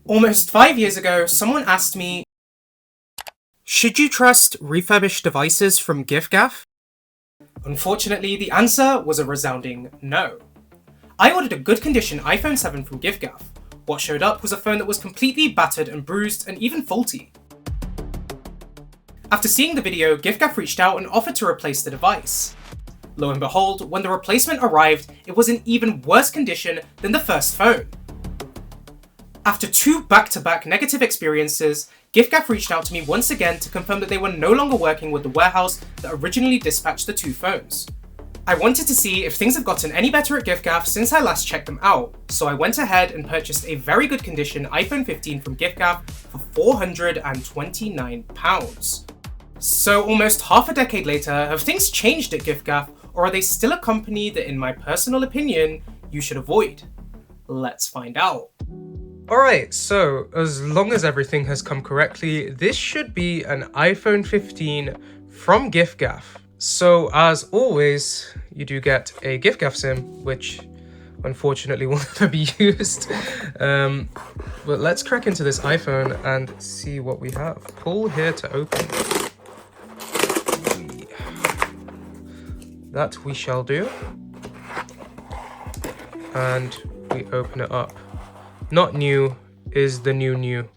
Almost 5 years ago, someone asked me, should you trust refurbished devices from Giffgaff? Unfortunately, the answer was a resounding no. I ordered a good condition iPhone 7 from Giffgaff. What showed up was a phone that was completely battered and bruised and even faulty. After seeing the video, Giffgaff reached out and offered to replace the device. Lo and behold, when the replacement arrived, it was in even worse condition than the first phone. After 2 back-to-back negative experiences, Giffgaff reached out to me once again to confirm that they were no longer working with the warehouse that originally dispatched the 2 phones. I wanted to see if things have gotten any better at Giffgaff since I last checked them out, so I went ahead and purchased a very good condition iPhone 15 from Giffgaff for £429. So almost half a decade later, have things changed at Giffgaff, or are they still a company that, in my personal opinion, you should avoid? Let's find out. Alright, so as long as everything has come correctly, this should be an iPhone 15 from Giffgaff. So as always, you do get a Giffgaff SIM, which unfortunately will never be used. But let's crack into this iPhone and see what we have. Pull here to open. That we shall do. And we open it up. Not new is the new.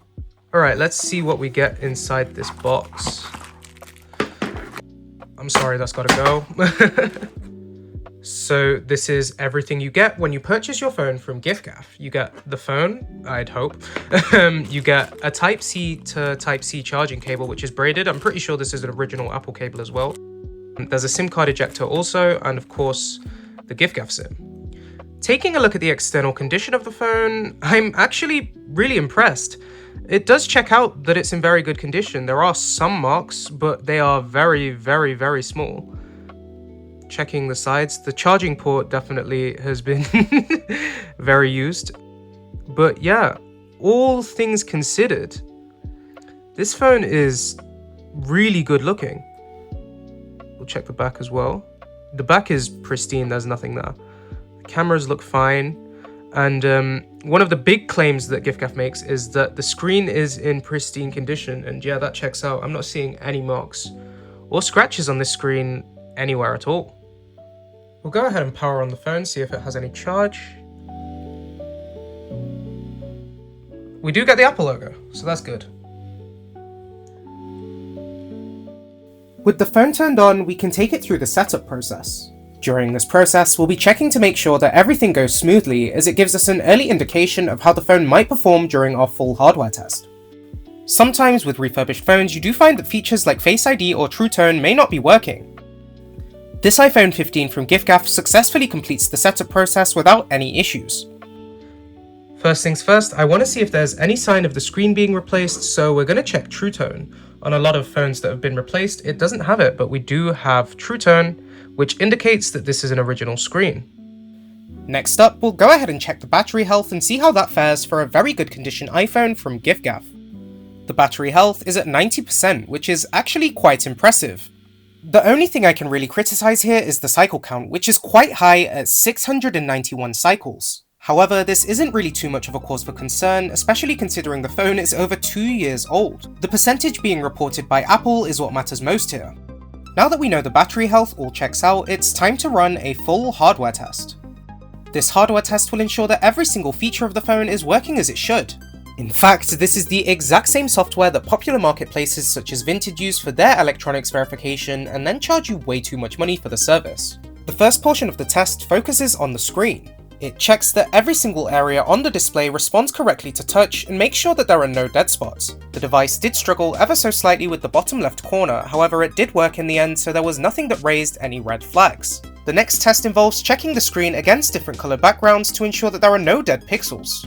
Alright, let's see what we get inside this box. I'm sorry, that's gotta go. So this is everything you get when you purchase your phone from Giffgaff. You get the phone, I'd hope. You get a Type-C to Type-C charging cable, which is braided. I'm pretty sure this is an original Apple cable as well. There's a SIM card ejector also, and of course, the Giffgaff SIM. Taking a look at the external condition of the phone, I'm actually really impressed. It does check out that it's in very good condition. There are some marks, but they are very, very, very small. Checking the sides, the charging port definitely has been very used. But yeah, all things considered, this phone is really good looking. We'll check the back as well. The back is pristine, there's nothing there. The cameras look fine. And one of the big claims that Giffgaff makes is that the screen is in pristine condition. And yeah, that checks out. I'm not seeing any marks or scratches on this screen anywhere at all. We'll go ahead and power on the phone, see if it has any charge. We do get the Apple logo, so that's good. With the phone turned on, we can take it through the setup process. During this process, we'll be checking to make sure that everything goes smoothly, as it gives us an early indication of how the phone might perform during our full hardware test. Sometimes with refurbished phones, you do find that features like Face ID or True Tone may not be working. This iPhone 15 from Giffgaff successfully completes the setup process without any issues. First things first, I want to see if there's any sign of the screen being replaced, so we're going to check True Tone. On a lot of phones that have been replaced, it doesn't have it, but we do have True Tone, which indicates that this is an original screen. Next up, we'll go ahead and check the battery health and see how that fares for a very good condition iPhone from Giffgaff. The battery health is at 90%, which is actually quite impressive. The only thing I can really criticize here is the cycle count, which is quite high at 691 cycles. However, this isn't really too much of a cause for concern, especially considering the phone is over 2 years old. The percentage being reported by Apple is what matters most here. Now that we know the battery health all checks out, it's time to run a full hardware test. This hardware test will ensure that every single feature of the phone is working as it should. In fact, this is the exact same software that popular marketplaces such as Vinted use for their electronics verification and then charge you way too much money for the service. The first portion of the test focuses on the screen. It checks that every single area on the display responds correctly to touch and makes sure that there are no dead spots. The device did struggle ever so slightly with the bottom left corner, however it did work in the end, so there was nothing that raised any red flags. The next test involves checking the screen against different color backgrounds to ensure that there are no dead pixels.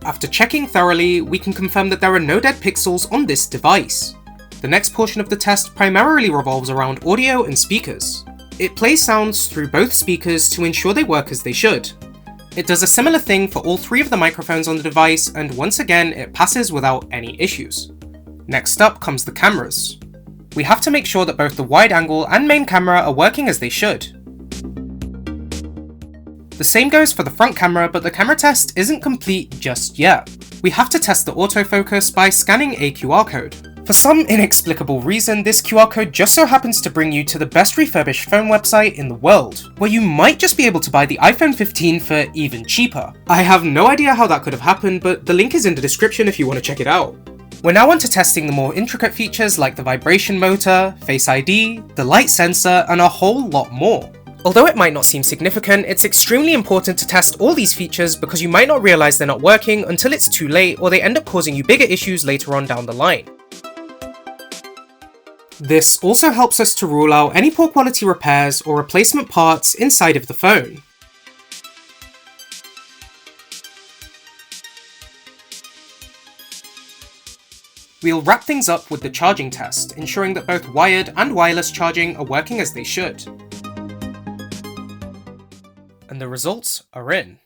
After checking thoroughly, we can confirm that there are no dead pixels on this device. The next portion of the test primarily revolves around audio and speakers. It plays sounds through both speakers to ensure they work as they should. It does a similar thing for all 3 of the microphones on the device, and once again it passes without any issues. Next up comes the cameras. We have to make sure that both the wide angle and main camera are working as they should. The same goes for the front camera, but the camera test isn't complete just yet. We have to test the autofocus by scanning a QR code. For some inexplicable reason, this QR code just so happens to bring you to the best refurbished phone website in the world, where you might just be able to buy the iPhone 15 for even cheaper. I have no idea how that could have happened, but the link is in the description if you want to check it out. We're now on to testing the more intricate features like the vibration motor, Face ID, the light sensor, and a whole lot more. Although it might not seem significant, it's extremely important to test all these features because you might not realize they're not working until it's too late, or they end up causing you bigger issues later on down the line. This also helps us to rule out any poor quality repairs or replacement parts inside of the phone. We'll wrap things up with the charging test, ensuring that both wired and wireless charging are working as they should. And the results are in.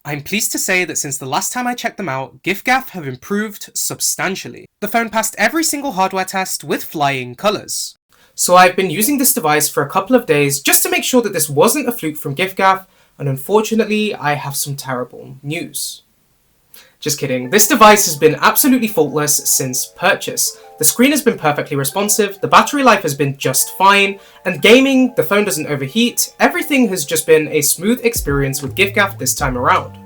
I'm pleased to say that since the last time I checked them out, Giffgaff have improved substantially. The phone passed every single hardware test with flying colours. So I've been using this device for a couple of days just to make sure that this wasn't a fluke from Giffgaff, and unfortunately I have some terrible news. Just kidding, this device has been absolutely faultless since purchase. The screen has been perfectly responsive, the battery life has been just fine, and gaming, the phone doesn't overheat, everything has just been a smooth experience with Giffgaff this time around.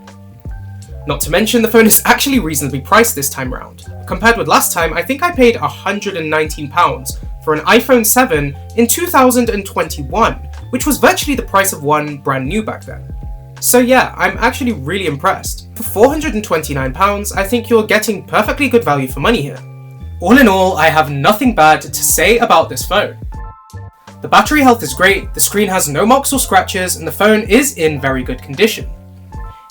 Not to mention, the phone is actually reasonably priced this time around. Compared with last time, I think I paid £119 for an iPhone 7 in 2021, which was virtually the price of one brand new back then. So yeah, I'm actually really impressed. For £429, I think you're getting perfectly good value for money here. All in all, I have nothing bad to say about this phone. The battery health is great, the screen has no marks or scratches, and the phone is in very good condition.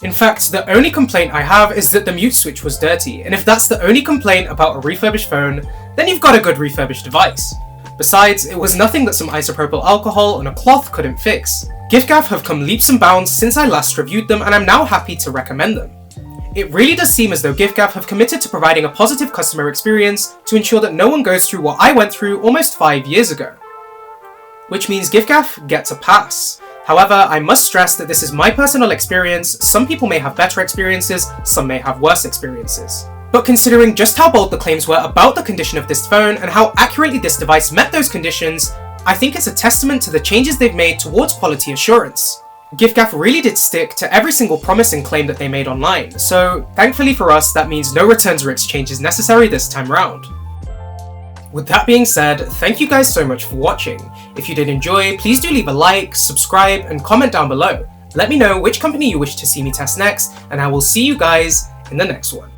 In fact, the only complaint I have is that the mute switch was dirty, and if that's the only complaint about a refurbished phone, then you've got a good refurbished device. Besides, it was nothing that some isopropyl alcohol and a cloth couldn't fix. Giffgaff have come leaps and bounds since I last reviewed them, and I'm now happy to recommend them. It really does seem as though Giffgaff have committed to providing a positive customer experience to ensure that no one goes through what I went through almost 5 years ago. Which means Giffgaff gets a pass. However, I must stress that this is my personal experience. Some people may have better experiences, some may have worse experiences. But considering just how bold the claims were about the condition of this phone and how accurately this device met those conditions, I think it's a testament to the changes they've made towards quality assurance. Giffgaff really did stick to every single promise and claim that they made online, so thankfully for us that means no returns or exchanges necessary this time round. With that being said, thank you guys so much for watching. If you did enjoy, please do leave a like, subscribe, and comment down below. Let me know which company you wish to see me test next, and I will see you guys in the next one.